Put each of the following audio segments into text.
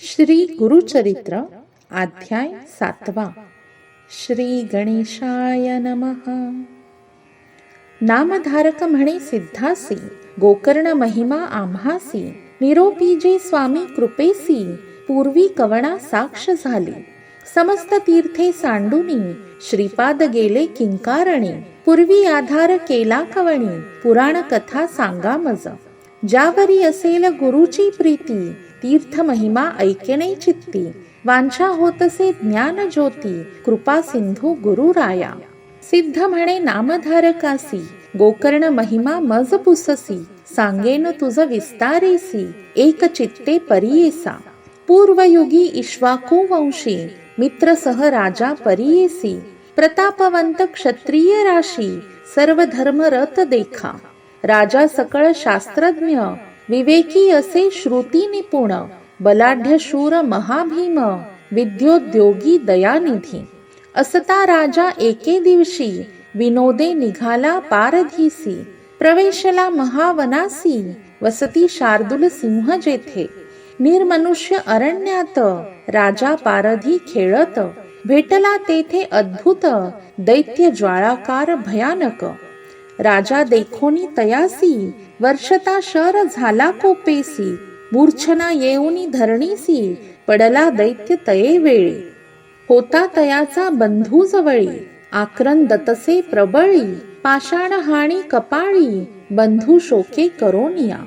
श्री गुरुचरित्र अध्याय 7. श्री गणेशाय नमः. नामधारक म्हणे सिद्धासी, गोकर्ण महिमा आम्हासी, निरोपी जे स्वामी कृपेसी, पूर्वी कवणा साक्ष झाली. समस्त तीर्थे सांडुनी, श्रीपाद गेले किंकारणी, पूर्वी आधार केला कवणी, पुराण कथा सांगा मज. ज्यावरी असेल गुरुची प्रीती, तीर्थ महिमा ऐकणे चित्ती, वांछा होतसे ज्ञान ज्योती, कृपा सिंधू गुरुराया. सिद्ध म्हणे नामधारकासी, गोकर्ण महिमा मज पुससी, सांगेन तुझ विस्तारेसी, एक चित्ते परियेसा. पूर्वयुगी इक्ष्वाकू वंशी, मित्र सह राजा परियेसी, प्रतापवंत क्षत्रिय राशी, सर्व धर्म रत देखा. राजा सकळ शास्त्रज्ञ, विवेकी असे श्रुती निपुण, बलाढ्य शूर महाभीम, विद्योद्योगी दयानिधी. असता राजा एके दिवशी, विनोदे निघाला पारधीसी, प्रवेशला महावनासी, वसती शार्दूल सिंह जेथे. निर्मनुष्य अरण्यात, राजा पारधी खेळत, भेटला तेथे अद्भुत, दैत्य ज्वाळाकार भयानक. राजा देखोनी तयासी, वर्षता शर झाला कोपेसी, मूर्छना येऊनी धरणीसी, पडला दैत्य तये वेळी. होता तयाचा बंधू जवळी, आक्रन दतसे प्रबळी, पाषाण हाणी कपाळी, बंधू शोके करोनिया.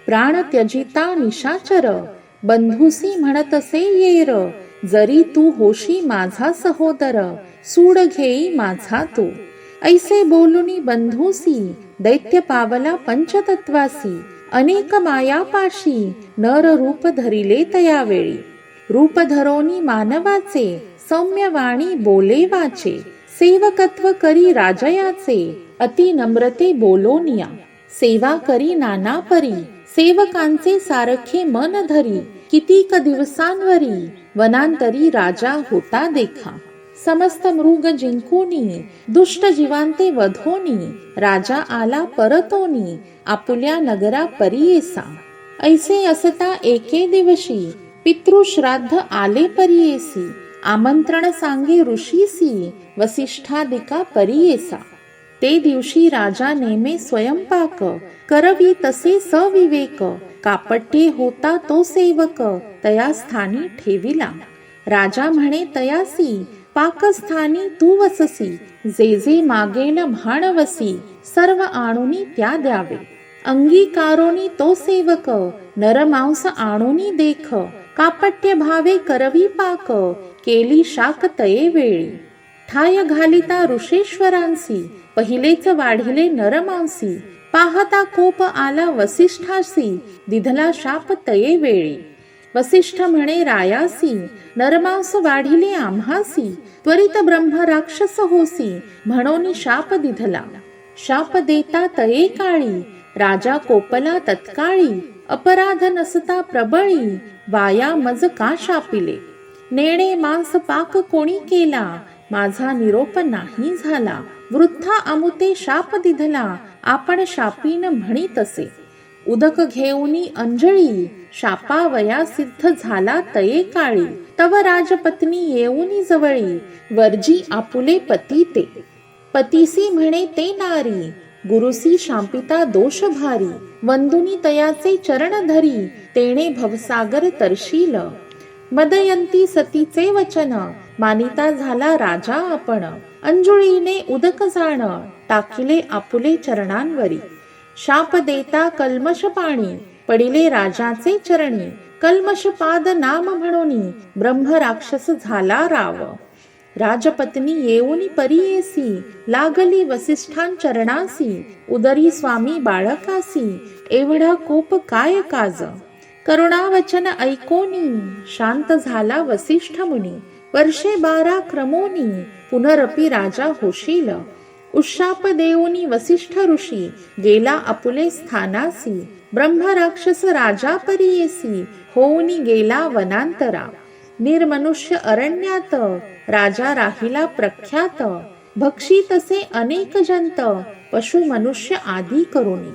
प्राण त्यजिता निशाचर, बंधूसी म्हणतसे येर, जरी तू होशी माझा सहोदर, सूड घेई माझा तू. ऐसे बोलुनी बंधूसी, दैत्य पावला पंचतत्वासी, अनेक मायापाशी, नर रूप धरिले तयावेळी. रूप धरोनी मानवाचे, सौम्य वाणी बोले वाचे, सेवकत्व करी राजयाचे, अति नम्रते बोलोनिया. सेवा करी नाना परी, सेवकांचे सारखे मन धरी, कितीक दिवसांवरी, वनांतरी राजा होता देखा. समस्त मृग जिंकूनी, दुष्ट जीवांते वधोनी, राजा आला परतोनी, आपुल्या नगरा परियेसा. ऐसे असता एके दिवशी, पितृश्राद्ध आले परियेसी, आमंत्रण सांगे ऋषीसी, वसिष्ठादिका परियेसा. ते दिवशी राजा नेमे स्वयंपाक, करवी तसे सविवेक, कापट्ये होता तो सेवक, तया स्थानी ठेविला. राजा म्हणे तयासी, पाकस्थानी तू वससी, जे जे मागेल भाणवसी, सर्व आणुनी त्या द्यावे. अंगीकारोनी तो सेवक, नरमांस आणुनी देख, कापट्य भावे करवी पाक, केली शाक तये वेळी. ठाय घालिता ऋषेश्वरांसी, पहिलेच वाढिले नरमांसी, पाहता कोप आला वसिष्ठासी, दिधला शाप तये वेळी. वसिष्ठ म्हणे रायासी, नरमांस वाढिले आम्हासी, त्वरित ब्रह्म राक्षस होसी, म्हणून शाप दिधला. शाप देता तये काळी, राजा कोपला तत्काळी, अपराध नसता प्रबळी, वाया मज का शापिले. नेणे मांस पाक कोणी केला, माझा निरोप नाही झाला, वृथा अमुते शाप दिधला, आपण शापीन म्हणी तसे. उदक घेऊनी अंजळी, शापावया सिद्ध झाला तये काळी, तव राजपत्नी येऊनी जवळी, वर्जी आपुले पती ते. पतीसी म्हणे ते नारी, गुरुसी शांपिता दोष भारी, वंदुनी तयाचे चरण धरी, तेणे भवसागर तरशील. मदयंती सतीचे वचन, मानिता झाला राजा आपण, अंजुळीने उदक जाण, टाकिले आपुले चरणांवरी. शाप देता कल्मश पाणी, पडिले राजाचे चरणी, कल्मशपाद नाम म्हणोनी, ब्रह्म राक्षस झाला राव. राजपत्नी येऊनी परियेसी, लागली वसिष्ठांचरणासी, उदरी स्वामी बाळकासी, एवढा कोप काय काज. करुणावचन ऐकोनी, शांत झाला वसिष्ठ मुनी, वर्षे 12 क्रमोनी, पुनरपि राजा होशील. उशाप देऊनी वसिष्ठ ऋषी, गेला आपुले स्थानासी, ब्रह्म राक्षस राजा परियेसी, होऊनी गेला वनांतरा. निर्मनुष्य अरण्यात, राजा राहिला प्रख्यात, भक्षितसे अनेक जंत, पशु मनुष्य आदी करुणी.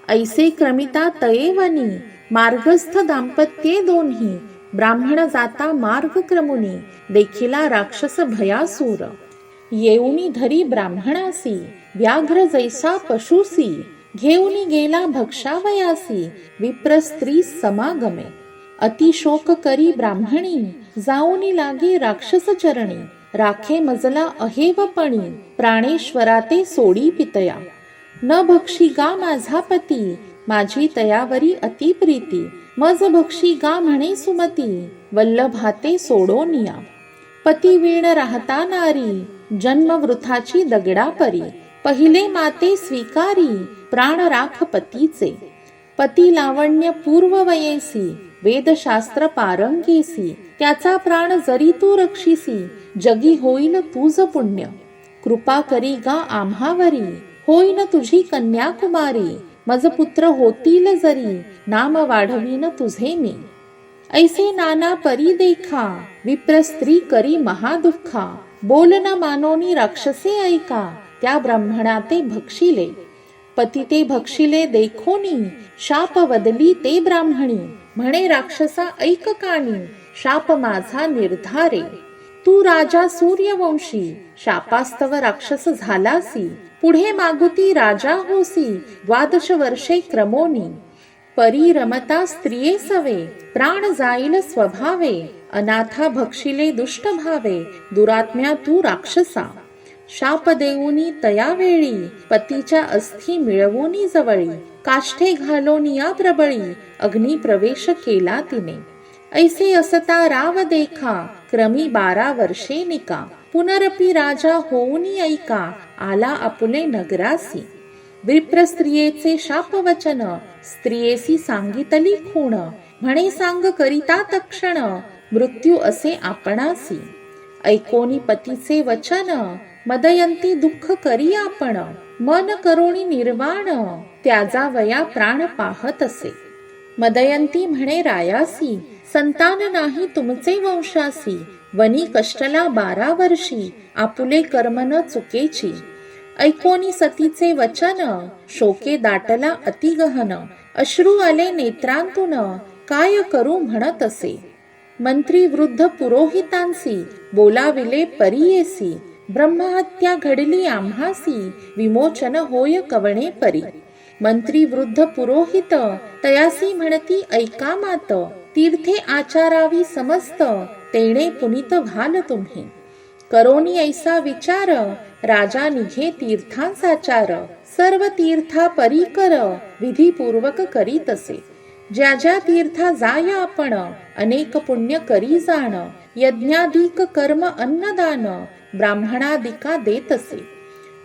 ऐसे क्रमिता तये वनी, मार्गस्थ दाम्पत्ये दोन्ही, ब्राह्मण जाता मार्ग क्रमुनी, देखिला राक्षस भयासूर. येऊनी धरी ब्राह्मणासी, व्याघ्र जैसा पशुसी, घेऊनी गेला भक्षावयासी, विप्र स्त्री समागमे. अतिशोक करी ब्राह्मणी, जाऊनी लागी राक्षस चरणी, राखे मजला अहेवपणी, प्राणेश्वरा ते सोडी पितया. न भक्षी गा माझा पती, माझी तयावरी अतिप्रीती, मज भक्षी गा म्हणे सुमती, वल्लभाते सोडोनिया. पती वीण राहता नारी, जन्म वृथाची दगडा परी, पहिले माते स्वीकारी, प्राण राख पतीचे. पती लावण्य पूर्व वयेसी, वेदशास्त्र पारंगेसी, त्याचा प्राण जरी तू रक्षिसी, जगी होईल तुझ पुण्य. कृपा करी गा आम्हावरी, होईन तुझी कन्याकुमारी, मज पुत्र होतील जरी, नाम वाढवीन तुझे मी. ऐसे नाना परी देखा, विप्र स्त्री करी महादुःखा, बोल न मानोनी राक्षसे ऐका, त्या ब्राह्मणा ते भक्षिले. पती ते भक्षिले देखोनी, शाप वदली ते ब्राह्मणी, म्हणे राक्षसा ऐक कानी, शाप माझा निर्धारे. तू राजा सूर्यवंशी, शापास्तव राक्षस झालासी, पुढे मागुती राजा होसी, 12 वर्षे क्रमोनी. परी रमता स्त्रिये सवे, प्राण जाईल स्वभावे, अनाथा भक्षिले दुष्ट भावे, दुरात्म्या तू राक्षसा. शाप देऊनी तया वेळी, पतीच्या अस्थी मिळवूनी जवळी, काष्ठे घालोनी या प्रबळी, अग्नी प्रवेश केला तिने. ऐसे असता राव देखा, क्रमी 12 वर्षे निका, पुनरपी राजा होऊनी ऐका, आला आपुले नगरासी. विप्र स्त्रियेचे शापवचन, स्त्रियेसी सांगितली खूण, म्हणे सांग करिता तक्षण, मृत्यू असे आपणासी. ऐकोनी पतीचे वचन, मदयंती दुःख करी आपण, मन करोनी निर्वाण, त्याजा वया प्राण पाहत असे. मदयंती म्हणे रायासी, संतान नाही तुमचे वंशासी, वनी कष्टला 12 वर्षी, आपुले कर्म न चुकेची. ऐकोनी सतीचे वचन, शोके दाटला अतिगहन, अश्रू आले नेत्रांतून, काय करू म्हणत असे. मंत्री वृद्ध पुरोहितांसी, बोलाविले परियेसी, ब्रह्महत्या घडली आम्हासी, विमोचन होय कवणे परी. मंत्री वृद्ध पुरोहित, तयासी म्हणती ऐका मात, तीर्थे आचारावी समस्त, तेणे पुनीत व्हाल तुम्ही. करोनी ऐसा विचार, राजा निघे तीर्थांचाचार, सर्व तीर्था परीकर, विधीपूर्वक करीत असे. ज्या ज्या तीर्था जाय आपण, अनेक पुण्य करी जाण, यज्ञाधिक कर्म अन्नदान, ब्राह्मणादिका देत असे.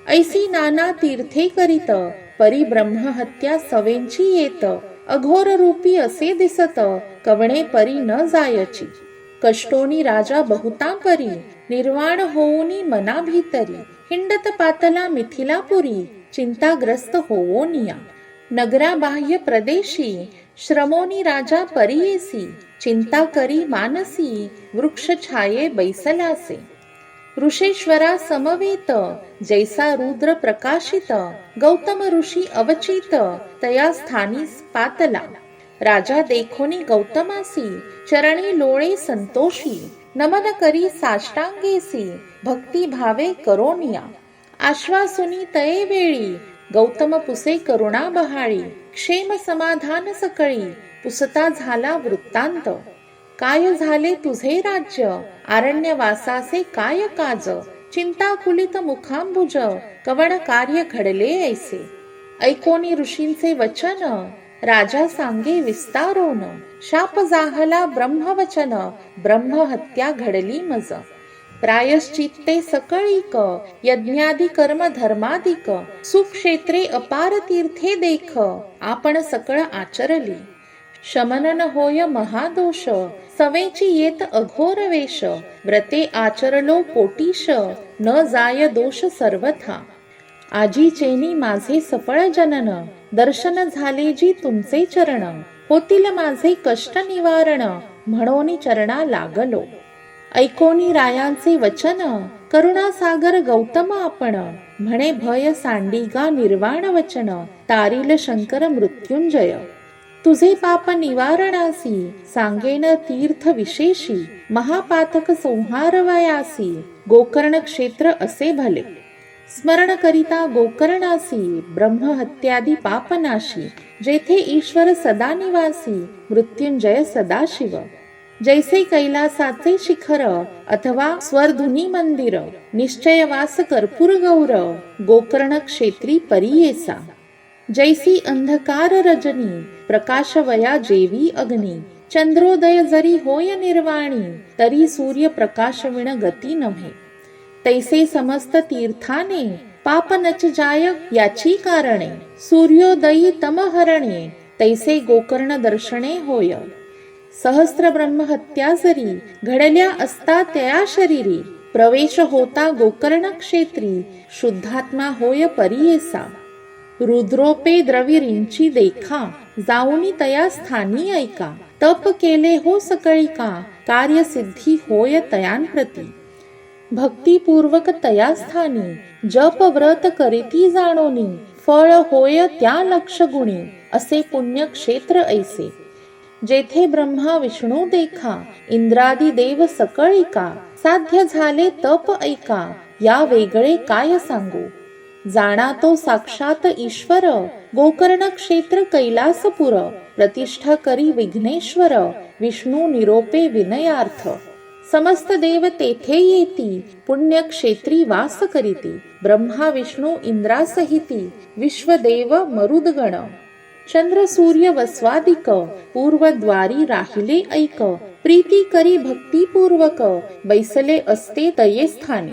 ऐसी नाना तीर्थे करीत, परी ब्रह्महत्या सवेंची येत, अघोर रूपी असे दिसत, कवणे परी न जायची. कष्टोनी राजा बहुता परी, निर्वाण होऊनी मना भीतरी, हिंडत पातला मिथिलापुरी, चिंताग्रस्त होवोनिया. नगराबाह्य प्रदेशी, श्रमोनी राजा परियेसी, चिंता करी मानसी, वृक्ष छाये बैसलासे. ऋषेश्वरा समवेत, जैसा रुद्र प्रकाशित, गौतम ऋषी अवचित, तया स्थानी पातला. राजा देखोनी गौतमासी, चरणी लोळे संतोषी, नमन करी साष्टांगेसी, भक्ती भावे करोनिया. आश्वासुनी तये वेळी, गौतम पुसे करुणा बहाळी, क्षेम समाधान सकळी, पुसता झाला वृत्तांत. काय झाले तुझे राज्य, आरण्यवासाचे काय काज, चिंताकुलित मुखांबुज, कवण कार्य घडले ऐसे. ऐकोनी ऋषींचे वचन, राजा सांगे विस्तारोन, शाप जाहला ब्रह्मवचन, ब्रह्महत्या घडली मज. प्रायश्चित्ते सकळीक, यज्ञादि कर्म धर्मादिक, सुक्षेत्रे अपार तीर्थे देख, आपण सकळ आचरली. शमनन होय महादोष, सवेची येत अघोर वेश, व्रते आचरलो कोटीश, न जाय दोष सर्वथा. आजी चेनी माझे सफळ जनन, दर्शन झाले जी तुमचे चरण, होतील माझे कष्ट निवारण, म्हणोनी चरणा लागलो. ऐकोनी रायांचे वचन, करुणासागर गौतम आपण, म्हणे भय सांडिगा निर्वाण वचन, तारील शंकर मृत्युंजय. तुझे पाप निवारणासी सांगेन तीर्थ विशेषी महापातक संहार वयासी गोकर्ण क्षेत्र असे भले. स्मरण करिता गोकर्णासी ब्रह्महत्यादी पापनाशी जेथे ईश्वर सदा निवासी मृत्युंजय सदाशिव. जैसे कैलासाचे शिखर अथवा स्वर्धुनी मंदिर निश्चयवास कर्पूर गौर गोकर्ण क्षेत्री परियेसा. जैसी अंधकार रजनी प्रकाशवया जेवी अग्नी चंद्रोदय जरी होय निर्वाणी तरी सूर्य प्रकाशविण गती नव्हे. तैसे समस्त तीर्थाने पाप नच जाय याची कारणे सूर्योदयी तमहरणे तैसे गोकर्ण दर्शने होय. सहस्त्र ब्रह्महत्या जरी घडल्या असता त्या शरीरी प्रवेश होता गोकर्ण क्षेत्री शुद्धात्मा होय परियेसा. रुद्रोपे द्रविरींची देखा जाऊनी तया स्थानी ऐका तप केले हो सकळिका कार्यसिद्धी होय तयांप्रती. भक्तिपूर्वक तया स्थानी जप व्रत करीती जाणोनी फळ होय त्या लक्षगुणी असे पुण्यक्षेत्र ऐसे. जेथे ब्रह्मा विष्णू देखा इंद्रादी देव सकळिका साध्य झाले तप ऐका या वेगळे काय सांगू. जाणा तो साक्षात ईश्वर गोकर्ण क्षेत्र कैलासपुर प्रतिष्ठा करी विघ्नेश्वर विष्णू निरोपे विनयार्थ. समस्त देव तेथे येती पुण्यक्षेत्री वास करीती ब्रह्मा विष्णू इंद्रासहिती विश्वदेव मरुदगण. चंद्र सूर्य वस्वादिक पूर्वद्वारी राहिले ऐक प्रीती करी भक्तिपूर्वक बैसले असते तये स्थानी.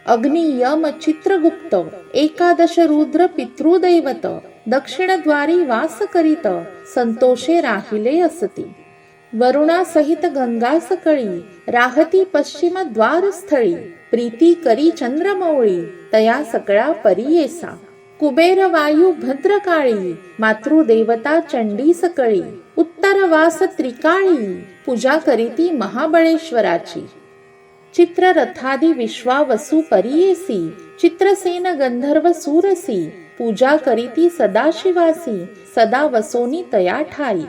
अग्नि यम चित्रगुप्त एकादश रुद्र पितृदैवत दक्षिणद्वारी वास करीत संतोषे राहिले असती. वरुणा सहित गंगा सकळी राहती पश्चिम द्वारस्थळी प्रीती करी चंद्रमौळी तया सकळा परियेसा. कुबेर वायू भद्रकाळी मातृदेवता चंडी सकळी उत्तरवास त्रिकाळी पूजा करीती महाबळेश्वराची. चित्ररथादी विश्वावसु परियेसी चित्रसेन गंधर्व सुरसी पूजा करीती सदाशिवासी सदा वसोनी तया ठाई.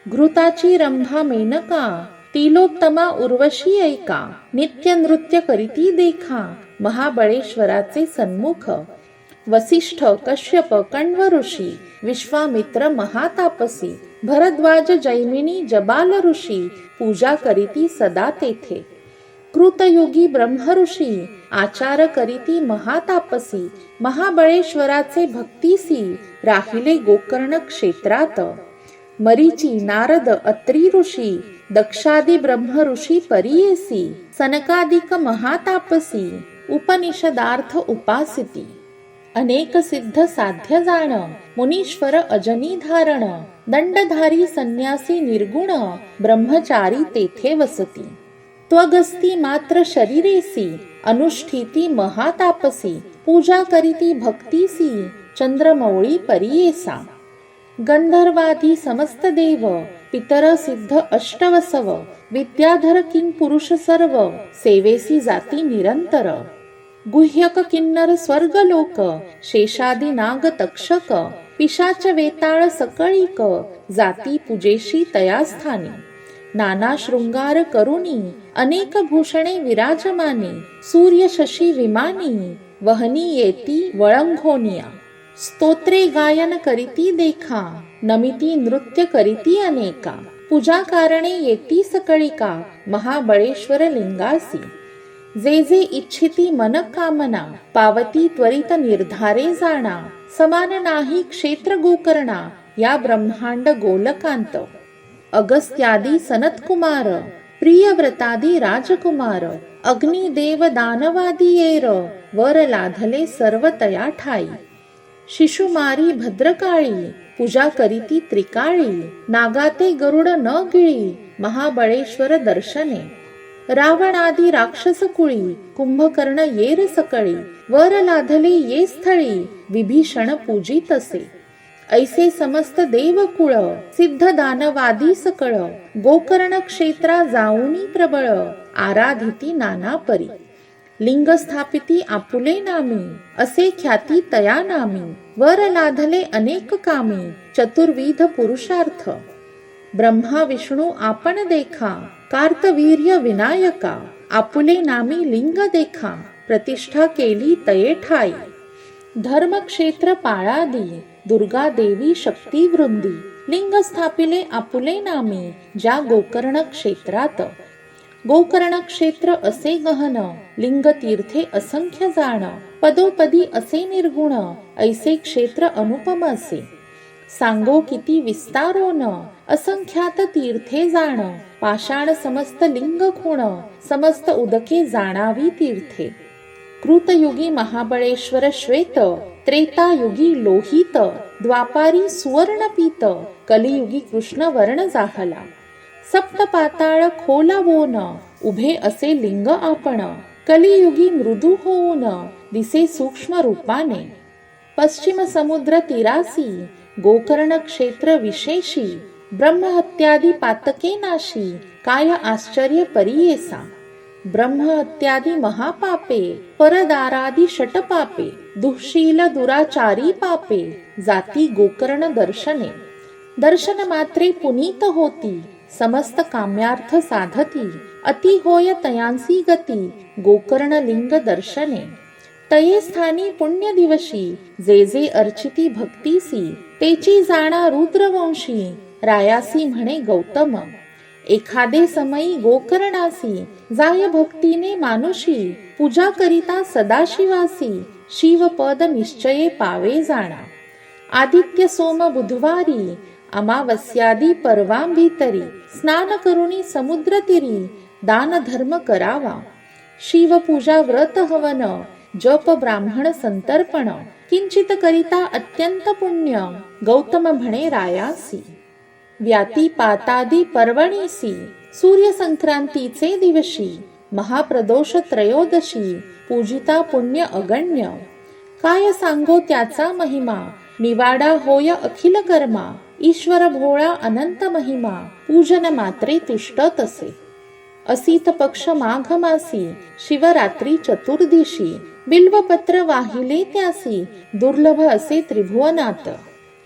घृताची रंभा मेनका तिलोत्तमा उर्वशी ऐका नित्य नृत्य करीती देखा महाबळेश्वराचे सन्मुख. वसिष्ठ कश्यप कण्व ऋषी विश्वामित्र महातापसी भरद्वाज जैमिनी जबाल ऋषी पूजा करीती सदा तेथे. कृतयुगी ब्रह्मऋषी आचार करीती महातापसी महाबळेश्वराचे भक्तीसी राहिले गोकर्ण क्षेत्रात. मरीची नारद अत्री ऋषी दक्षादी ब्रह्मऋषी परियेसी सनकादिक महातापसी उपनिषदार्थ उपासिती. अनेक सिद्ध साध्य जाण मुनीश्वर अजनी धारण दंडधारी संन्यासी निर्गुण ब्रह्मचारी तेथे वसती. त्वगस्ती मात्र शरीरेसी अनुष्ठिती महातापसी पूजा करीती भक्तीसी चंद्रमौळी परियेसा. गंधर्वादी समस्त देव पितर सिद्ध अष्टवसव विद्याधर किंग पुरुष सर्व सेवेसी जाती निरंतर. गुह्यक किन्नर स्वर्गलोक शेषादी नाग तक्षक पिशाच वेताळ सकळीक जाती पूजेशी तया स्थानी. नाना शृंगार करुणी अनेक भूषणे विराजमानी सूर्य शशी विमानी वहनी येती वळंघोनिया. स्तोत्रे गायन करीती देखा नमिती नृत्य करीती अनेका पूजा कारणे येती सकळिका महाबळेश्वर लिंगासी. जे जे इच्छिती मन कामना पावती त्वरित निर्धारे जाणा समान नाही क्षेत्र गोकर्णा या ब्रह्मांड गोलकांत. अगस्त्यादी सनतकुमार प्रियव्रतादी राजकुमार अग्निदेव दानवादी येर वर लाधले सर्व तया ठाई. शिशुमारी भद्रकाळी पूजा करीती त्रिकाळी नागाते गरुड न गिळी महाबळेश्वर दर्शने. रावणादी राक्षस कुळी कुंभकर्ण येर सकळी वर लाधले ये स्थळी विभीषण पूजित असे. ऐसे समस्त देवकुळ सिद्ध दानवादी सकळ गोकर्ण क्षेत्रा जाऊनी प्रबळ आराधिती नाना परी. लिंग स्थापिती आपुले नामी, असे ख्याती तया नामी, वर लाधले अनेक कामी, चतुर्विध पुरुषार्थ. ब्रह्मा विष्णू आपण देखा, कार्तवीर्य विनायका, आपुले नामी लिंग देखा, प्रतिष्ठा केली तये ठाई. धर्मक्षेत्र पाळादी, दुर्गा देवी शक्ती वृंदी, लिंग स्थापिले आपुले नामी, ज्या गोकर्ण क्षेत्रात. गोकर्ण क्षेत्र असे गहन, लिंग तीर्थे असंख्य जाण, पदोपदी असे निर्गुण, ऐसे क्षेत्र अनुपम असे. सांगो किती विस्तारोन, असंख्यात तीर्थे जाण, पाषाण समस्त लिंग खूण, समस्त उदके जाणावी तीर्थे. कृतयुगी महाबळेश्वर श्वेत, त्रेतायुगी लोहित, द्वापारी सुवर्णपीत, कलियुगी कृष्ण वर्ण जाहला. सप्त पाताळ खोलावोन, उभे असे लिंग आपण, कलियुगी मृदू होऊन, दिसे सूक्ष्म रूपाने. पश्चिम समुद्र तीरासी, गोकर्ण क्षेत्र विशेषी, ब्रह्महत्यादी पातके नाशी, काय आश्चर्य परियेसा. ब्रह्महत्यादी महापापे, परदारादी षटपापे, दुःशील दुराचारी पापे, जाती गोकर्ण दर्शने. दर्शन मात्रे पुनीत होती, समस्त काम्यार्थ साधती, अति होय तयांसी गती, गोकर्ण लिंग दर्शने. तये स्थानी पुण्य दिवशी, जे जे अर्चिती भक्तीसी, तेची जाणा रुद्रवंशी, रायासी म्हणे गौतम. एखादे समयी गोकर्णासी, जाय भक्तीने मानुषी, पूजा करिता सदाशिवासी, शिवपद निश्चये पावे जाणा. आदित्य सोम बुधवारी, अमावस्यादी पर्वांभितरी, स्नान करुणी समुद्र तीरी, दान धर्म करावा. शिवपूजा व्रत हवन, जप ब्राह्मण संतर्पण, किंचित करिता अत्यंत पुण्य, गौतम म्हणे रायासी. व्यातीपातादी पर्वणीसी, सूर्य संक्रांतीचे दिवशी, महाप्रदोष त्रयोदशी, पूजिता पुण्य अगण्य. काय सांगो त्याचा महिमा, निवाडा होय अखिल कर्मा, ईश्वर भोळा अनंत महिमा, पूजन मात्रे तुष्ट तसे. असित पक्ष माघ मासी, शिवरात्री चतुर्दिशी, बिल्वपत्र वाहिले त्यासी, दुर्लभ असे त्रिभुवनात.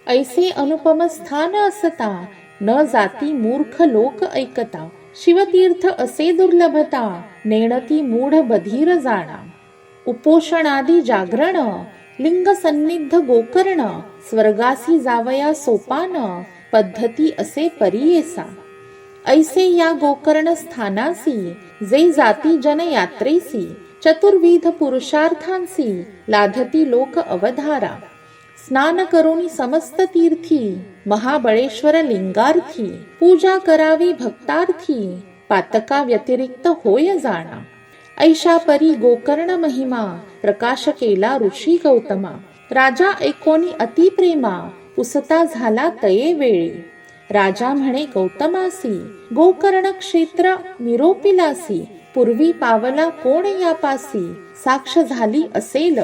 ऐसे अनुपम स्थान असता, न जाती मूर्ख लोक ऐकता, शिवतीर्थ असे दुर्लभता, नेणती मूढ बधीर जाणा. उपोषणादी जागरण, लिंग सन्निध गोकर्ण, स्वर्गासी जावया सोपान, पद्धती असे परियेसा. ऐसे या गोकर्ण स्थानासी, जे जाती जन यात्रेसी, चतुर्विध पुरुषार्थांसी, लाधती लोक अवधारा. स्नान करुणी समस्त तीर्थी, महाबळेश्वर लिंगार्थी, पूजा करावी भक्तार्थी, पातका व्यतिरिक्त होय जाणा. ऐशा परी गोकर्ण महिमा, प्रकाश केला ऋषी गौतमा. राजा ऐकोनी अति प्रेमा, पुसता झाला तये वेळी. राजा म्हणे गौतमासी, गोकर्ण क्षेत्र निरोपिलासी, पूर्वी पावला कोण यापासी, साक्ष झाली असेल.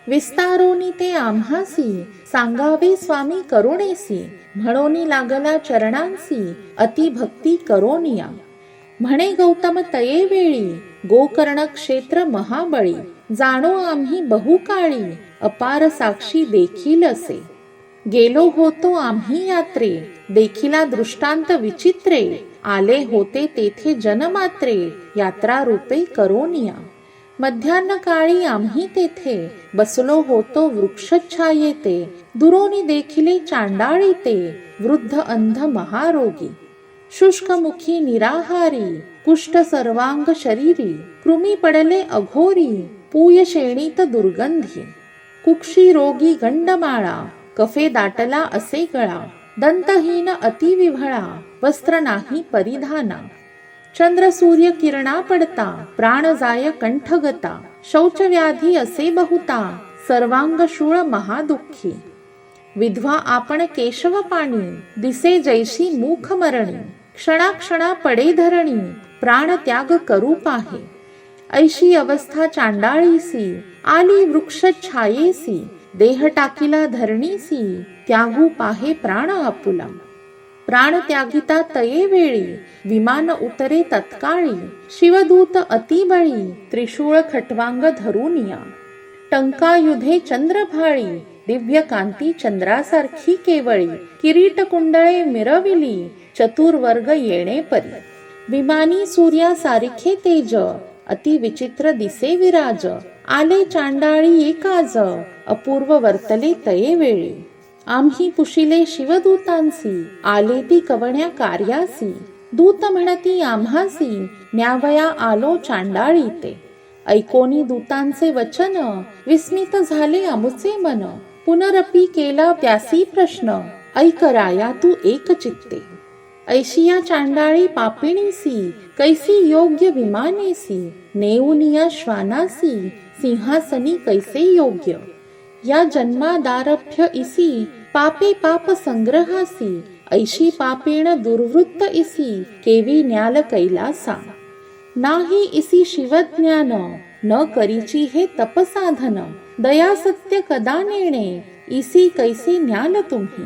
विस्तारोनी ते आम्हासी, सांगावे स्वामी करुणेसी, म्हणोनी लागला चरणांसी, अति भक्ती करोनिया. म्हणे गौतम तये वेळी, गोकर्ण क्षेत्र महाबळी, जाणो आम्ही बहुकाळी, अपार साक्षी देखील असे. गेलो होतो आम्ही यात्रे, देखिला दृष्टांत विचित्रे, आले होते तेथे जनमात्रे, यात्रा रूपे करोनिया. मध्यान्ह काळी आम्ही तेथे, बसलो होतो वृक्षछायेते, दुरोनी देखिले चांडाळी ते, वृद्ध अंध महारोगी. शुष्कमुखी निराहारी, कुष्ठ सर्वांग शरीरी, कृमी पडले अघोरी, पूय शेणीत दुर्गंधी. कुक्षी रोगी गंडमाळा, कफे दाटला असे गळा, दंतहीन अतिविव्हळा, वस्त्र नाही परिधाना. चंद्र सूर्य किरणा पडता, प्राण जाय कंठगता, शौचव्याधी असे बहुता, सर्वांग शूळ महादुःखी. विधवा आपण केशव पाणी, दिसे जैशी मुख मरणी, क्षणाक्षणा पडे धरणी, प्राण त्याग करू पाहे. ऐशी अवस्था चांडाळीसी, आली वृक्ष छायेसी, देह टाकिला धरणीसी, त्यागू पाहे प्राण आपुला. प्राण त्यागिता तये वेळी, विमान उतरे तत्काळी, शिवदूत अतिबळी, त्रिशूळ खट्वांग धरुनिया. टंकायुधे चंद्रभाळी, दिव्य कांती चंद्रासारखी केवळी, किरीट कुंडळे मिरविली, चतुर्वर्ग येणे परी. विमानी सूर्यासारखे तेज, अति विचित्र दिसे विराज, आले चांडाळी एकाज, अपूर्व वर्तले तये वेळी. आम्ही पुशिले शिवदूतांसी, आले ती कवण्या कार्यासी, दूत म्हणती आम्हासी, न्यावया आलो चांडाळी ते. ऐकोनी दूतांचे वचन, विस्मित झाले आमुचे मन, पुनरपी केला त्यासी प्रश्न, ऐक राया तू एक चित्ते. ऐशिया चांडाळी पापिणीसी, कैसी योग्य विमानेसी, नेऊनिया श्वानासी, सिंहासनी कैसे योग्य. या जन्मादारभ्य इसी, पापे पाप संग्रहासी, ऐशी पापेण दुर्वृत्त इसी, केवी न्याल कैलासा. नाही इसी शिवज्ञान, न करीची हे तपसाधन, दया सत्य कदा नेणे, इसी कैसे न्याल तुम्ही.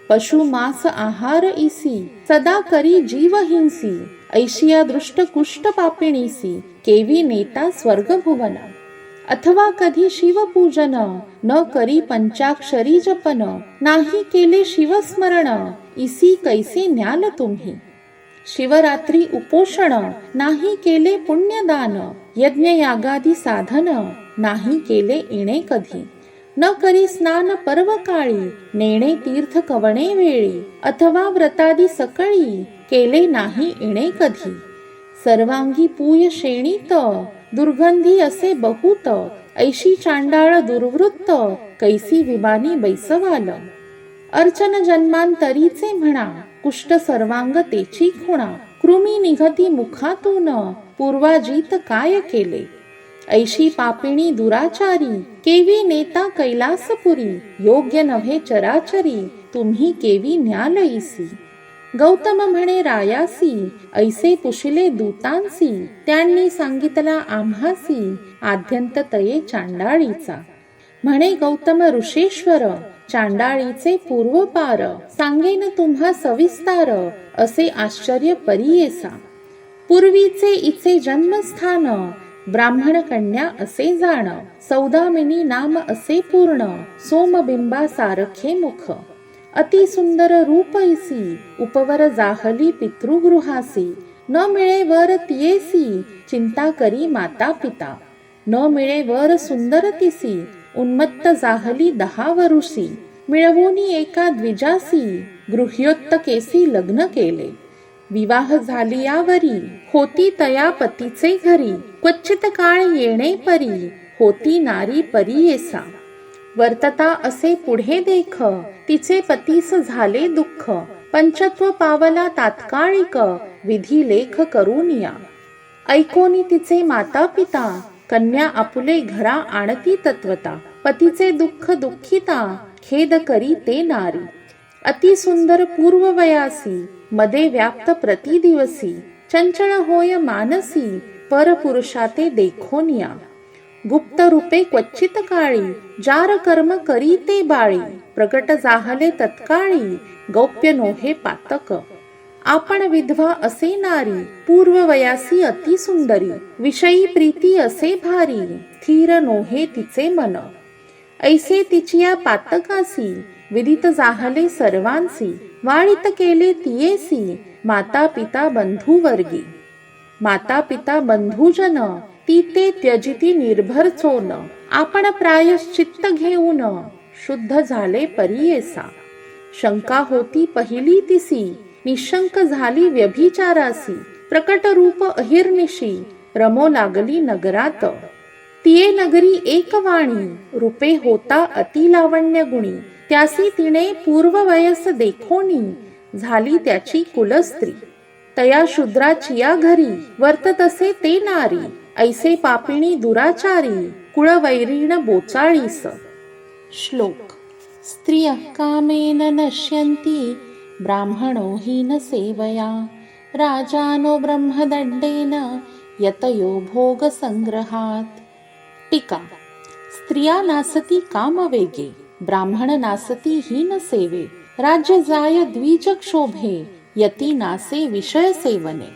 पशु मांस आहार इसी, सदा करी जीव हिंसी, ऐशिया दृष्ट कुष्ट पापिणीसी, केवी नेता स्वर्ग भुवन. अथवा कधी शिवपूजन, न करी पंचाक्षरी जपन, नाही केले शिवस्मरण, इसी कैसे न्याल तुम्ही. शिवरात्री उपोषण, नाही केले पुण्यदान, यज्ञ यागादी साधन, नाही केले इणे कधी. न करी स्नान पर्व काळी, नेणे तीर्थ कवणे वेळी, अथवा व्रतादी सकळी, केले नाही इणे कधी. सर्वांगी पूय शेणीत, दुर्गंधी असे बहुत, ऐशी चांडाळ दुर्वृत्त, कैसी विमानी बैसवाल. अर्चन जन्मांतरीचे म्हणा, कुष्ट सर्वांग तेची खुणा, कृमी निघती मुखातून, पूर्वाजीत काय केले. ऐशी पापिणी दुराचारी, केवी नेता कैलासपुरी, योग्य नव्हे चराचरी, तुम्ही केवी न्याल इसी. गौतम म्हणे रायासी, ऐसे पुशिले दूतांसी, त्यांनी सांगितला आम्हासी, आद्यंत तये चांडाळीचा. म्हणे गौतम ऋषेश्वर, चांडाळीचे पूर्वपार, सांगेन तुम्हा सविस्तार, असे आश्चर्य परियेसा. पूर्वीचे इचे जन्मस्थान, ब्राह्मण कन्या असे जाण, सौदामिनी नाम असे पूर्ण, सोमबिंबा सारखे मुख. अति सुंदर रूप इसी, उपवर जाहली पितृगृहासी, न मिळे वर तियेसी, चिंता करी माता पिता. न मिळे वर सुंदर तिसी, उन्मत्त जाहली 10 वरुसी, मिळवूनी एका द्विजासी, गृह्योत्तकेसी लग्न केले. विवाह झाली यावरी, होती तया पतीचे घरी, क्वचित काळ येणे परी, होती नारी परियेसा. वर्तता असे पुढे देख, तिचे पतीस झाले दुःख, पंचत्व पावला तात्काळिक, विधी लेख करूनिया. ऐकोनी तिचे माता पिता, कन्या आपुले घरा आणती तत्वता, पतीचे दुःख दुःखिता, खेद करी ते नारी. अति सुंदर पूर्ववयासी, मदे व्याप्त प्रतिदिवसी, चंचळ होय मानसी, परपुरुषाते देखोनिया. गुप्त रूपे क्वचित काळी, जार कर्म करी ते बाळी, प्रगट जाहले तत्काळी, गौप्य नोहे पातक. आपण विधवा असे नारी, पूर्ववयासी अति सुंदरी, विषयी प्रीती असे भारी, स्थिर नोहे तिचे मन. ऐसे तिचिया पातकासी, विदित जाहले सर्वांसी, वाळीत केले तियेसी, माता पिता बंधू वर्गी. माता पिता बंधुजन, ती ते त्यजिती निर्भर चोन, आपण प्रायश्चित्त घेऊन, शुद्ध झाले परियेसा. शंका होती पहिली तिसी, निशंक झाली व्यभिचारासी, प्रकट रूप अहिर्निशी, रमो लागली नगरात. तिये नगरी एक वाणी, रूपे होता अति लावण्य गुणी, त्यासी तिने पूर्व वयस देखोनी, झाली त्याची कुलस्त्री. तया शूद्राचिया घरी, वर्तत असे ते नारी, ऐसे पापिणी दुराचारी, कुळवैरीण बोचाळीस. श्लोक. स्त्रियः कामेन नश्यन्ति, ब्राह्मणो हि न सेवया, राजानो ब्रह्मदंडेन, यतयो भोग संग्रहात. टीका. स्त्रिया नासती कामवेगे, ब्राह्मण नासती हीन सेवे, राज्य जाय द्विज क्षोभे, यती नासे विषय सेवने.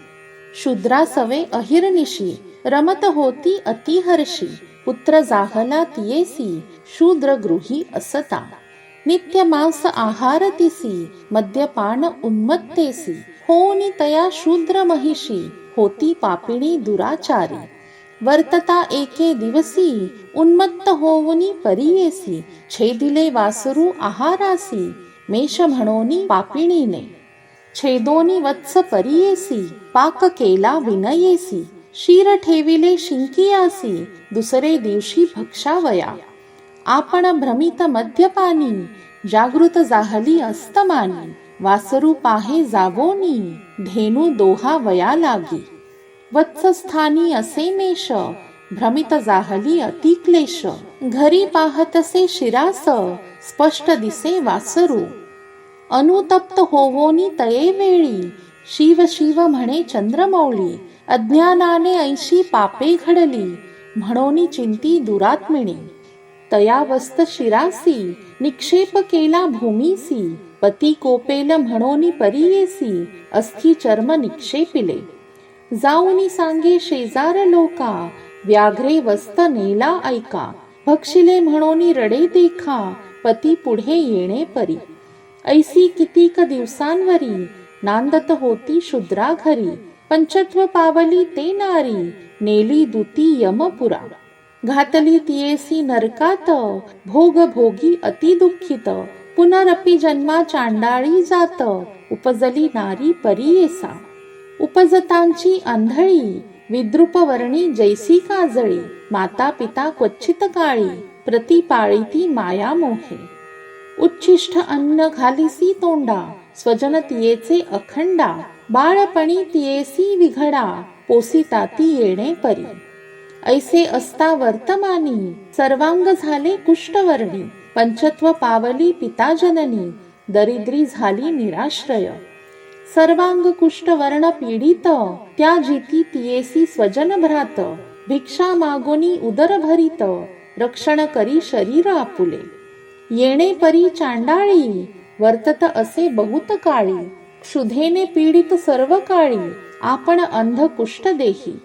शूद्रासवे अहिर्निशी, रमत होती अतिहर्षी. पुत्र जाहला तियेसी, शूद्र गृही असता. नित्य मांस आहार तिसी, मद्यपान उन्मत्तेसी. होनी तया शूद्र महिषी, होती पापिणी दुराचारी. वर्तता एके दिवसी, उन्मत्त होवनी परियेसी. छेदिले वासरू आहारासी, मेष म्हणोनी पापिणीने. छेदोनी वत्स परियेसी, पाक केला विनयेसी. शीर ठेविले शिंकियासी, दुसरे दिवशी भक्षावया. आपण भ्रमित मद्यपानी, जागृत जाहली अस्तमानी. वासरू पाहे जावोनी, धेनू दोहा वया लागी. वत्सस्थानी असे मेष, भ्रमित जाहली अतिक्लेश. घरी पाहतसे शिरास, स्पष्ट दिसे वासरू. अनुतप्त होवोनी तये वेळी, शिव शिव म्हणे चंद्रमौळी. अज्ञानाने ऐशी पापे घडली, म्हणोनी चिंती दुरात्मिणी. तया वस्त शिरासी, निक्षेप केला भूमीसी. पती कोपेल म्हणोनी परियेसी, अस्थि चर्म निक्षेपिले. जाऊनी सांगे शेजार लोका, व्याघ्रे वस्त नेला ऐका. भक्षिले म्हणोनी रडे देखा, पती पुढे येणे परी. ऐसी कितीक दिवसांवरी, नांदत होती शूद्रा घरी. पंचत्व पावली ते नारी, नेली दूती यमपुरा. घातली तियेसी नरकात, भोग भोगी अति दुःखित. पुनरपि जन्मा चांडाळी जात, उपजली नारी परियेसा. उपजतांची आंधळी, विद्रुपवर्णी जैसी काजळी. माता पिता क्वचित काळी, प्रतिपाळीती माया मोहे. उच्छिष्ट अन्न घालिसी तोंडा, स्वजन तियेचे अखंडा. बाळपणी तियेसी विघडा, पोसिताती येणे परी. ऐसे असता वर्तमानी, सर्वांग झाले कुष्ठवर्णी. पंचत्व पावली पिता जननी, दरिद्री झाली निराश्रय. सर्वांग कुष्ठवर्ण पीडित, त्या जिती तियेसी स्वजन भ्रात. भिक्षा मागोनी उदर भरित, रक्षण करी शरीर आपुले. येणे परी चांडाळी, वर्तत असे बहुत काळी. क्षुधेने पीडित सर्व काळी, आपण अंध कुष्ठ देही.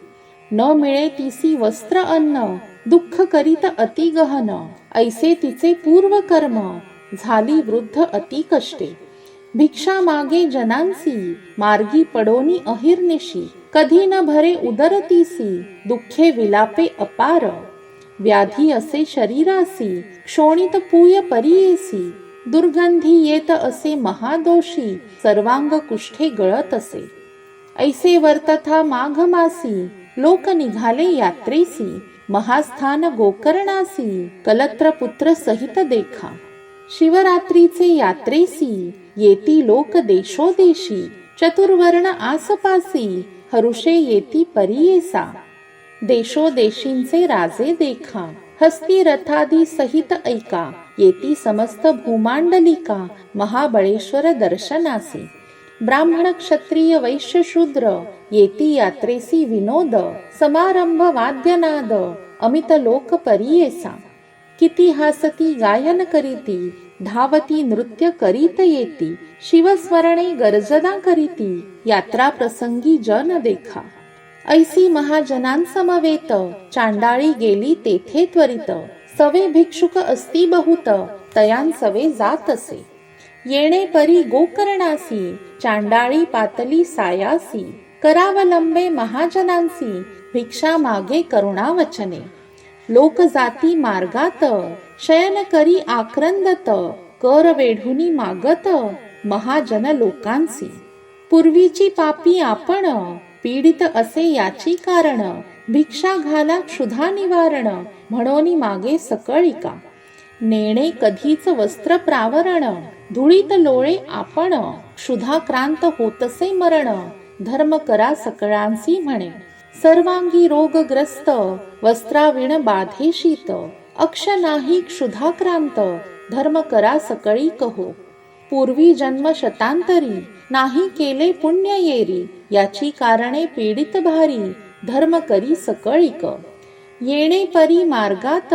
न मिळे तिसी वस्त्र अन्न, दुःख करीत अति गहन. ऐसे तिचे पूर्व कर्म, झाली वृद्ध अति कष्टे. भिक्षा मागे जनांसी, मार्गी पडोनी अहिर्निशी. कधी न भरे उदर तिसी, दुःखे विलापे अपार. व्याधी असे शरीरासी, क्षोणित पूय परियेसी. दुर्गंधी येत असे महादोषी, सर्वांग कुष्ठे गळत असे. ऐसे वर्तथा माघ मासी, लोक निघाले यात्रेसी. महास्थान गोकर्णासी, कलत्र पुत्र सहित देखा. शिवरात्रीचे यात्रेसी, येती लोक देशोदेशी. चतुर्वर्ण आसपासी, हरुषे येती परियेसा. देशोदेशींचे राजे देखा, हस्ती रथादी सहित ऐका. येती समस्त भूमांडलिका, महाबळेश्वर दर्शनासी. ब्राह्मण क्षत्रिय वैश्य शूद्र, येती यात्रेसी विनोद. समारंभ वाद्यनाद, अमित लोक परियेसा. किती हासती गायन करीती, धावती नृत्य करीत येती. शिवस्मरणे गर्जना करीती, यात्रा प्रसंगी जन देखा. ऐसी महाजनांसमवेत, चांडाळी गेली तेथे त्वरित. सवे भिक्षुक असती बहुत, तयांसवे जात असे. येणे परी गोकर्णासी, चांडाळी पातली सायासी. करावलंबे महाजनांसी, भिक्षा मागे करुणावचने. लोक जाती मार्गात, शयन करी आक्रंदत. कर वेढुनी मागत, महाजन लोकांसी. पूर्वीची पापी आपण, पीडित असे याची कारण. भिक्षा घाला क्षुधा निवारण, म्हणोनी मागे सकळिका. नेणे कधीच वस्त्र प्रावरण, धुळीत लोळे आपण. क्षुधाक्रांत होतसे मरण, धर्म करा सकळांसी म्हणे. सर्वांगी रोगग्रस्त, वस्त्राविण बाधे शीत. अक्ष नाही क्षुधाक्रांत, धर्म करा सकळी कहो. पूर्वी जन्म शतांतरी, नाही केले पुण्य येरी. याची कारणे पीडित भारी, धर्म करी सकळीक. येणे परी मार्गात,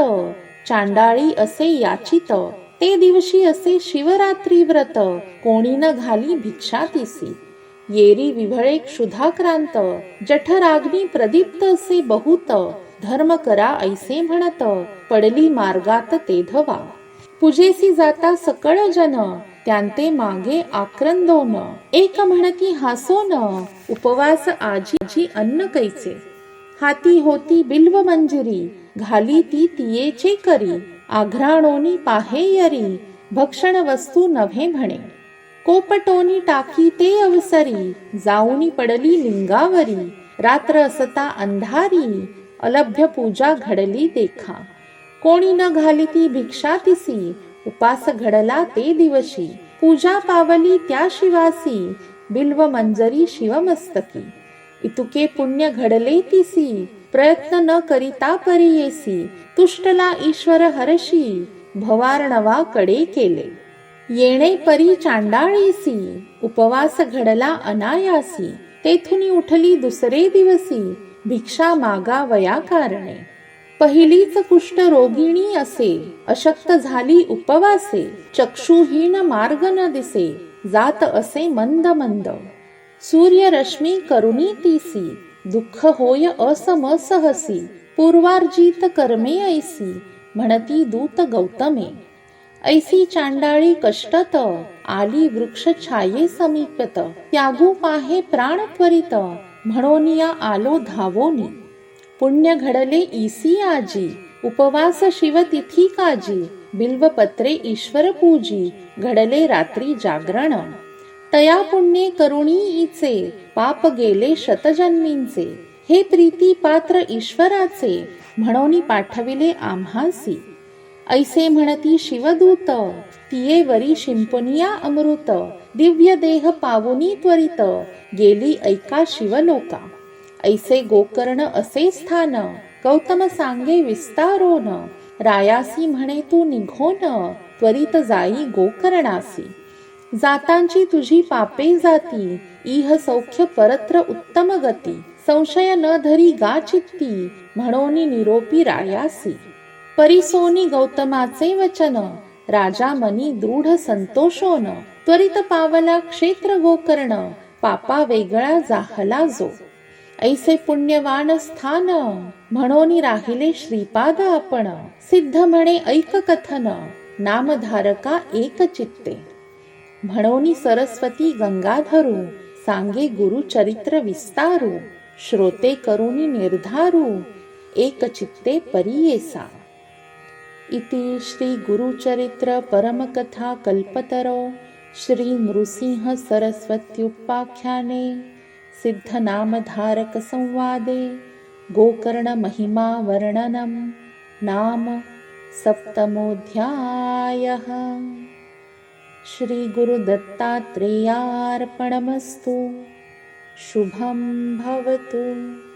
चांडाळी असे याचित. ते दिवशी असे शिवरात्री व्रत, कोणी न घाली भिक्षा तिसी. येरी विव्हळे क्षुधाक्रांत, जठराग्नी प्रदीप्त असे बहुत. धर्म करा ऐसे म्हणत, पडली मार्गात ते धवा. पूजेसी जाता सकळ जन, त्यांते मागे आक्रंदोन. एक म्हणती हासोन, उपवास आजी अन्न कैचे. हाती होती बिल्व मंजिरी, घाली ती तियेचे करी. आघ्राणोनी पाहे यरी, भक्षण वस्तू नव्हे म्हणे. कोपटोनी टाकी ते अवसरी, जाऊनी पडली लिंगावरी. रात्र असता अंधारी, अलभ्य पूजा घडली देखा. कोणी न घाली ती भिक्षा तिसी, उपास घडला ते दिवशी. पूजा पावली त्या शिवासी, बिल्व मंजरी शिवमस्तकी. इतुके पुण्य घडले तिसी, प्रयत्न न करिता परियेसी. तुष्टला ईश्वर हरशी, भवार्णवा कडे केले. येणे परी चांडाळीसी, उपवास घडला अनायासी. तेथुनी उठली दुसरे दिवसी, भिक्षा मागावया कारणे. पहिलीच कुष्ठ रोगिणी असे, अशक्त झाली उपवासे. चक्षुहीन मार्ग न दिसे, जात असे मंद मंद. सूर्य रश्मी करुणी तीसी, दुःख होय असमसहसी. पूर्वार्जित कर्मे ऐसी, म्हणती दूत गौतमे. ऐसी चांडाळी कष्टत, आली वृक्ष छाये समीपत. त्यागू पाहे प्राण त्वरित, म्हणोनिया आलो धावोनी. पुण्य घडले ईसी आजी, उपवास शिव तिथी काजी. बिल्वपत्रे ईश्वर पूजी, घडले रात्री जागरण. तया पुण्ये करुणी ईचे, पाप गेले शतजन्मींचे. हे प्रीती पात्र ईश्वराचे, म्हणोनी पाठविले आम्हासी. ऐसे म्हणती शिवदूत, तिये वरी शिंपनिया अमृत. दिव्य देह पावुनी त्वरित, गेली ऐका शिवलोका. ऐसे गोकर्ण असे स्थान, गौतम सांगे विस्तारोन. रायासी म्हणे तू निघोन, त्वरित जाई गोकर्णासी. जातांची तुझी पापे जाती, इह सौख्य परत्र उत्तम गती. संशय न धरी गा चित्ती, म्हणोनी निरोपी रायासी. परिसोनी गौतमाचे वचन, राजा मनी दृढ संतोषोन. त्वरित पावला क्षेत्र गोकर्ण, पापा वेगळा जाहला जो. ऐसे पुण्यवान स्थान, म्हणोनी राहिले श्रीपाद आपण. सिद्ध म्हणे ऐक कथन, नामधारका एक चित्ते. म्हणोनी सरस्वती गंगाधरू, सांगे गुरुचरित्र विस्तारू. श्रोते करुणी निर्धारू, एक चित्ते परियेसा. इति श्री गुरुचरित्र परमकथा कल्पतरो श्री नृसिंह सरस्वत्युपाख्याने सिद्धनामधारक संवादे गोकर्ण महिमा वर्णनम नाम सप्तमोऽध्यायः। श्री गुरुदत्तात्रेयार्पणमस्तु। शुभं भवतु।